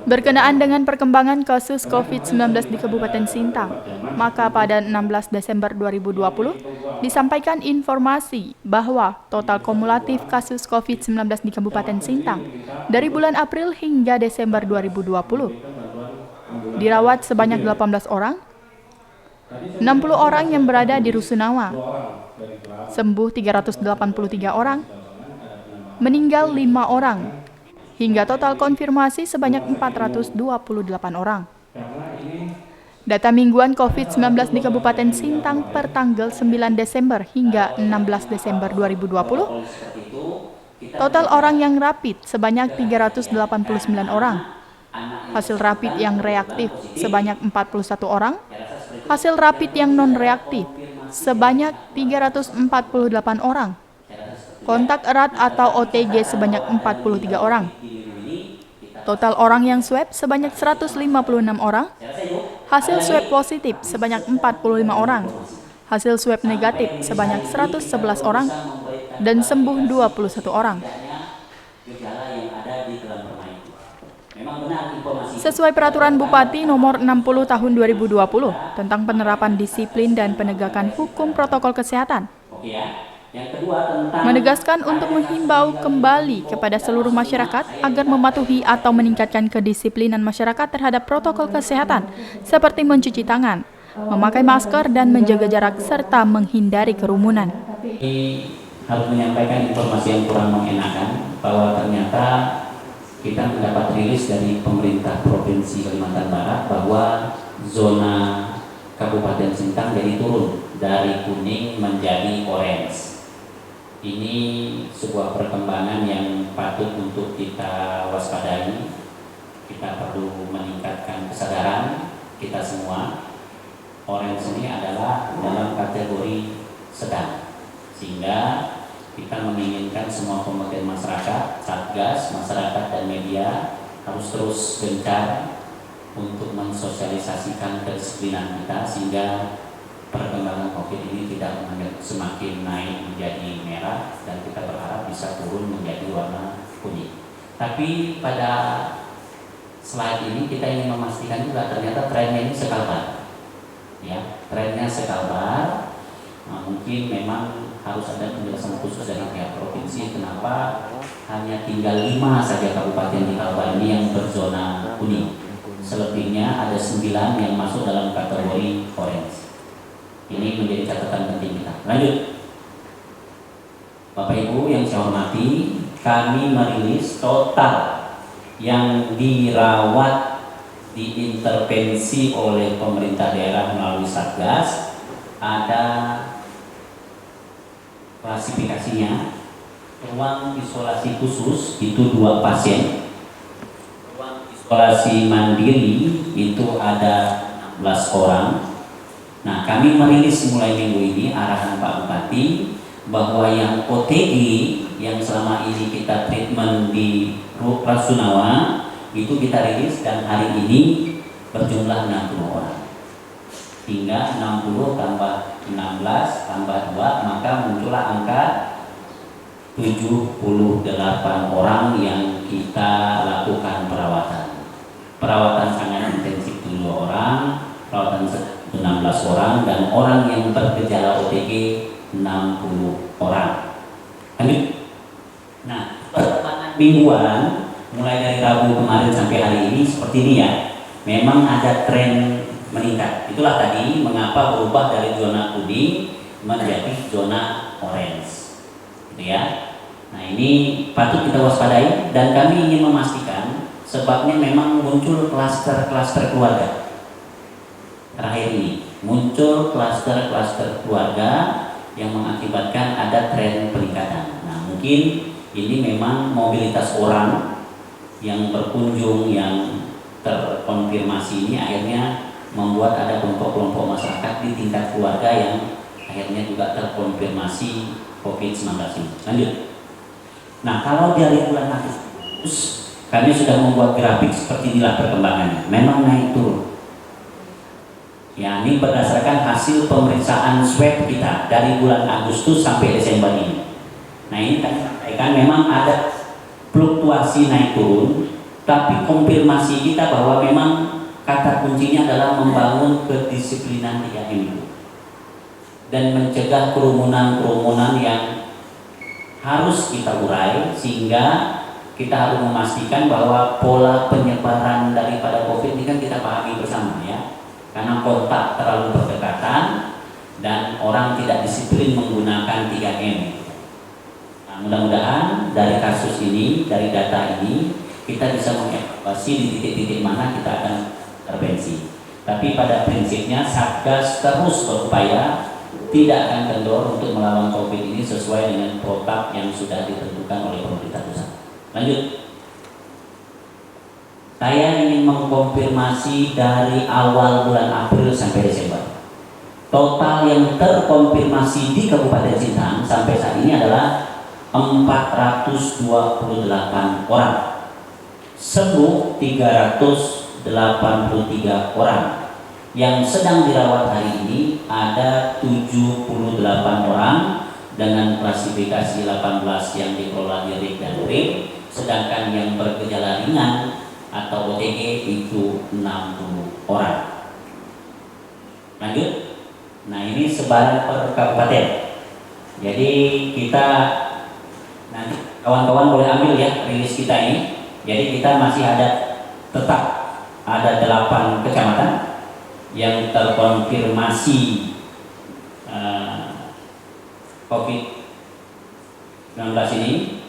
Berkenaan dengan perkembangan kasus COVID-19 di Kabupaten Sintang, maka pada 16 Desember 2020 disampaikan informasi bahwa total kumulatif kasus COVID-19 di Kabupaten Sintang dari bulan April hingga Desember 2020 dirawat sebanyak 18 orang, 60 orang yang berada di Rusunawa, sembuh 383 orang, meninggal 5 orang, hingga total konfirmasi sebanyak 428 orang. Data mingguan COVID-19 di Kabupaten Sintang per tanggal 9 Desember hingga 16 Desember 2020, total orang yang rapid sebanyak 389 orang, hasil rapid yang reaktif sebanyak 41 orang, hasil rapid yang non-reaktif sebanyak 348 orang, kontak erat atau OTG sebanyak 43 orang. Total orang yang swab sebanyak 156 orang, hasil swab positif sebanyak 45 orang, hasil swab negatif sebanyak 111 orang, dan sembuh 21 orang. Sesuai peraturan Bupati nomor 60 tahun 2020 tentang penerapan disiplin dan penegakan hukum protokol kesehatan, menegaskan untuk menghimbau kembali kepada seluruh masyarakat agar mematuhi atau meningkatkan kedisiplinan masyarakat terhadap protokol kesehatan seperti mencuci tangan, memakai masker, dan menjaga jarak serta menghindari kerumunan. Harus menyampaikan informasi yang kurang mengenakan bahwa ternyata kita mendapat rilis dari pemerintah Provinsi Kalimantan Barat bahwa zona Kabupaten Sintang jadi turun dari kuning menjadi orange. Ini sebuah perkembangan yang patut untuk kita waspadai. Kita perlu meningkatkan kesadaran kita semua. Orange ini adalah dalam kategori sedang, sehingga kita menginginkan semua komponen masyarakat, satgas, masyarakat, dan media harus terus gencar untuk mensosialisasikan kedisiplinan kita sehingga perkembangan COVID ini tidak semakin naik menjadi merah, dan kita berharap bisa turun menjadi warna kuning. Tapi pada slide ini kita ingin memastikan juga ternyata trennya ini sekalbar, ya, trennya sekalbar. Nah, mungkin memang harus ada penjelasan khusus dari pihak provinsi kenapa hanya tinggal 5 saja kabupaten di Kalbar ini yang berzona kuning. Selebihnya ada 9 yang masuk dalam kategori orange. Ini menjadi catatan penting kita. Lanjut, Bapak Ibu yang saya hormati, kami merilis total yang dirawat, diintervensi oleh pemerintah daerah melalui Satgas, ada klasifikasinya. Ruang isolasi khusus itu 2 pasien, ruang isolasi mandiri itu ada 16 orang. Nah, kami merilis mulai minggu ini arahan Pak Bupati bahwa yang OTG yang selama ini kita treatment di Rusunawa itu kita rilis, dan hari ini berjumlah 60 orang. Hingga 60 tambah 16 tambah 2, maka muncullah angka 78 orang yang kita lakukan perawatan. Perawatan sangat intensif 2 orang, perawatan 16 orang, dan orang yang bergejala OTG 60 orang. Lanjut. Nah, perkembangan mingguan mulai dari Rabu kemarin sampai hari ini seperti ini ya. Memang ada tren meningkat. Itulah tadi mengapa berubah dari zona kuning menjadi zona orange. Gitu ya. Nah, ini patut kita waspadai, dan kami ingin memastikan sebabnya memang muncul klaster-klaster keluarga. Terakhir ini muncul klaster-klaster keluarga yang mengakibatkan ada tren peningkatan. Nah, mungkin ini memang mobilitas orang yang berkunjung yang terkonfirmasi ini akhirnya membuat ada kelompok-kelompok masyarakat di tingkat keluarga yang akhirnya juga terkonfirmasi COVID-19 ini. Lanjut. Nah, kalau dari bulan Agustus kami sudah membuat grafik seperti inilah perkembangannya. Memang naik turun. Ya, ini berdasarkan hasil pemeriksaan swab kita dari bulan Agustus sampai Desember ini. Nah, ini kami sampaikan memang ada fluktuasi naik turun Tapi konfirmasi kita bahwa memang kata kuncinya adalah membangun kedisiplinan 3M itu dan mencegah kerumunan-kerumunan yang harus kita urai, sehingga kita harus memastikan bahwa pola penyebaran daripada COVID ini kan kita pahami bersama ya, karena kontak terlalu berdekatan dan orang tidak disiplin menggunakan 3M. Nah, mudah-mudahan dari kasus ini, dari data ini, kita bisa mengevaluasi di titik-titik mana kita akan intervensi. Tapi pada prinsipnya Satgas terus berupaya tidak akan kendor untuk melawan COVID ini sesuai dengan protap yang sudah ditentukan oleh pemerintah pusat. Lanjut. Saya ingin mengkonfirmasi dari awal bulan April sampai Desember. Total yang terkonfirmasi di Kabupaten Sintang sampai saat ini adalah 428 orang. Sembuh 383 orang. Yang sedang dirawat hari ini ada 78 orang dengan klasifikasi 18 yang dikelola lirik dan RIM, sedangkan yang bergejala ringan atau OTG itu 60 orang. Lanjut. Nah, ini sebaran per kabupaten. Jadi kita nanti kawan-kawan boleh ambil ya rilis kita ini. Jadi kita masih ada tetap ada 8 kecamatan yang terkonfirmasi COVID-19 ini.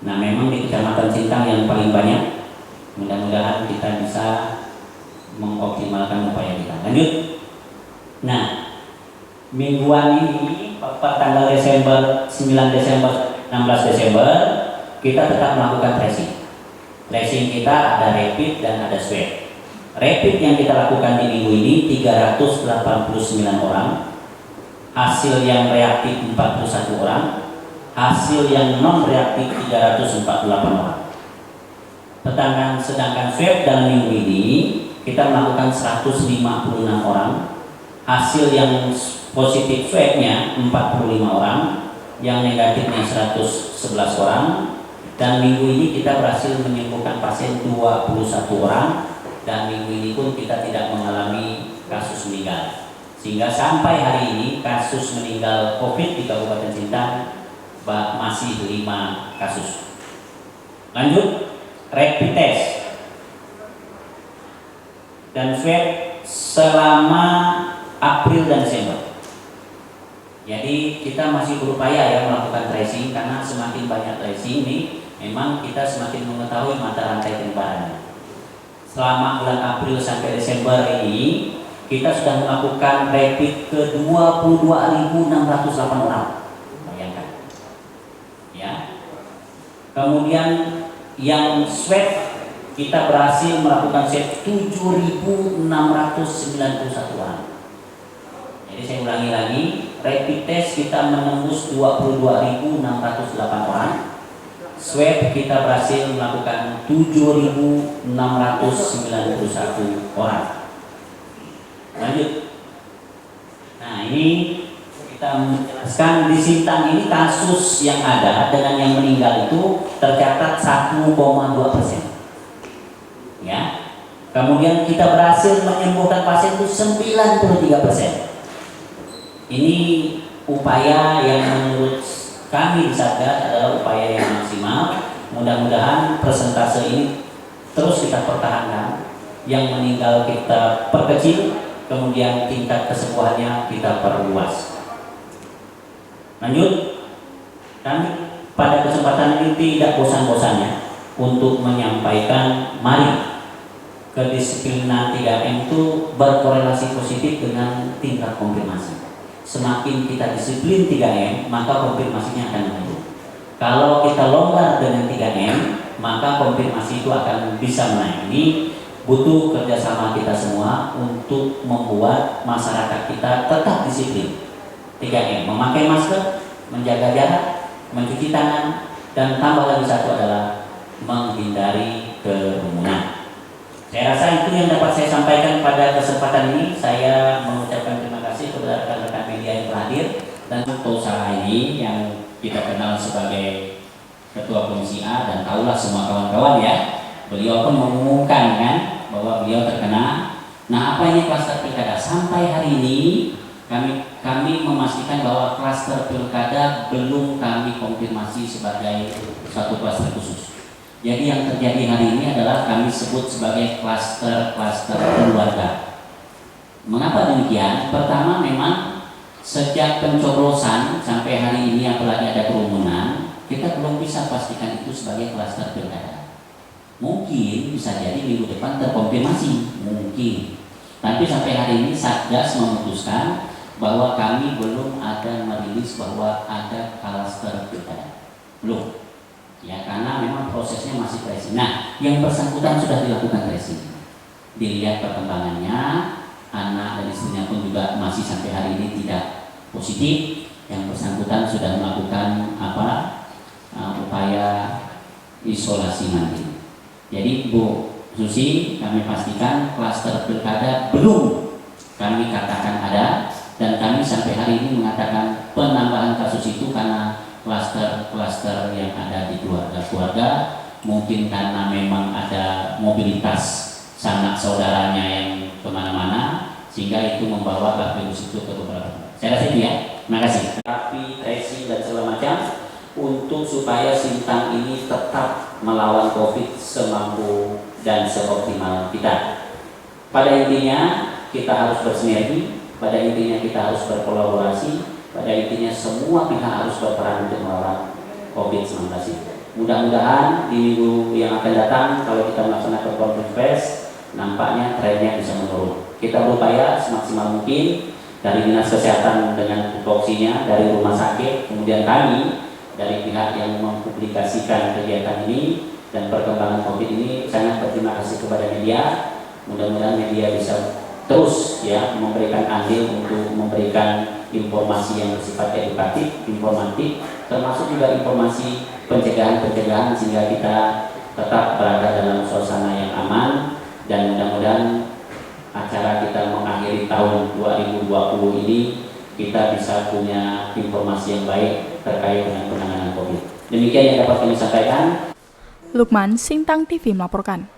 Nah, memang di Kecamatan Sintang yang paling banyak. Mudah-mudahan kita bisa mengoptimalkan upaya kita. Lanjut. Nah, mingguan ini pada tanggal 9 Desember 16 Desember kita tetap melakukan tracing. Tracing kita ada rapid dan ada swab. Rapid yang kita lakukan di minggu ini 389 orang, hasil yang reaktif 41 orang, hasil yang non reaktif 348 orang. Sedangkan swab dalam minggu ini kita melakukan 156 orang, hasil yang positif swabnya 45 orang, yang negatifnya 111 orang, dan minggu ini kita berhasil menyembuhkan pasien 21 orang. Dan minggu ini pun kita tidak mengalami kasus meninggal, sehingga sampai hari ini kasus meninggal COVID di Kabupaten Sintang masih 5 kasus. Lanjut, rapid test dan swab selama April dan Desember. Jadi kita masih berupaya ya melakukan tracing, karena semakin banyak tracing ini memang kita semakin mengetahui mata rantai penyebarannya. Selama bulan April sampai Desember ini kita sudah melakukan rapid ke 22.608 orang. Bayangkan. Ya. Kemudian yang swab kita berhasil melakukan swab 7.691 orang. Jadi saya ulangi lagi, rapid test kita menembus 22.608 orang. Swab kita berhasil melakukan 7.691 orang. Lanjut. Nah, ini kita menjelaskan di Sintang ini kasus yang ada dengan yang meninggal itu tercatat 1,2%. Ya. Kemudian kita berhasil menyembuhkan pasien itu 93%. Ini upaya yang menurut kami di Satgas adalah upaya yang maksimal. Mudah-mudahan persentase ini terus kita pertahankan. Yang meninggal kita perkecil, kemudian tingkat kesembuhannya kita perluas. Lanjut. Kami pada kesempatan ini tidak bosan-bosannya untuk menyampaikan mari kedisiplinan 3M itu berkorelasi positif dengan tingkat konfirmasi. Semakin kita disiplin 3M, maka konfirmasinya akan menurun. Kalau kita longgar dengan 3M, maka konfirmasi itu akan bisa naik. Ini butuh kerjasama kita semua untuk membuat masyarakat kita tetap disiplin 3M. Memakai masker, menjaga jarak, mencuci tangan, dan tambah lagi satu adalah menghindari kerumunan. Saya rasa itu yang dapat saya sampaikan pada kesempatan ini. Saya mengucapkan terima kasih kepada rekan-rekan media yang hadir, dan untuk usaha ini yang kita kenal sebagai Ketua Komisi A, dan tahulah semua kawan-kawan ya, Beliau pun mengumumkan kan bahwa beliau terkena. Nah, apa ini klaster pilkada? Sampai hari ini kami memastikan bahwa klaster pilkada belum kami konfirmasi sebagai satu klaster khusus. Jadi yang terjadi hari ini adalah kami sebut sebagai klaster keluarga. Mengapa demikian? Pertama, memang sejak pencoblosan sampai hari ini apalagi ada kerumunan, kita belum bisa pastikan itu sebagai klaster pilkada. Mungkin bisa jadi minggu depan terkonfirmasi, mungkin. Tapi sampai hari ini Satgas memutuskan bahwa kami belum ada merilis bahwa ada klaster pilkada. Belum. Ya, karena memang prosesnya masih tracing. Nah, yang bersangkutan sudah dilakukan tracing. Dilihat perkembangannya, anak dan istrinya pun juga masih sampai hari ini tidak positif. Yang bersangkutan sudah melakukan upaya isolasi mandiri. Jadi Bu Susi, kami pastikan klaster pilkada belum kami katakan ada, dan kami sampai hari ini mengatakan penambahan kasus itu karena klaster yang ada di keluarga, mungkin karena memang ada mobilitas sanak saudaranya yang kemana-mana, sehingga itu membawa virus itu ke beberapa tempat. Saya rasa itu ya. Terima kasih. Terapi, tracing dan segala macam untuk supaya Sintang ini tetap melawan COVID semampu dan seoptimal kita. Pada intinya kita harus bersinergi, pada intinya kita harus berkolaborasi, pada intinya semua pihak harus berperan untuk melawan COVID-19 ini. Mudah-mudahan di minggu yang akan datang kalau kita melaksanakan konferensi pers, nampaknya trennya bisa menurun. Kita berupaya semaksimal mungkin dari Dinas Kesehatan dengan tupoksinya, dari rumah sakit, kemudian kami dari pihak yang mempublikasikan kegiatan ini dan perkembangan COVID ini. Sangat berterima kasih kepada media. Mudah-mudahan media bisa terus ya memberikan andil untuk memberikan informasi yang bersifat edukatif, informatif, termasuk juga informasi pencegahan sehingga kita tetap berada dalam suasana yang aman, dan mudah-mudahan acara kita mengakhiri tahun 2020 ini kita bisa punya informasi yang baik terkait dengan penanganan COVID. Demikian yang dapat kami sampaikan. Lukman, Sintang TV melaporkan.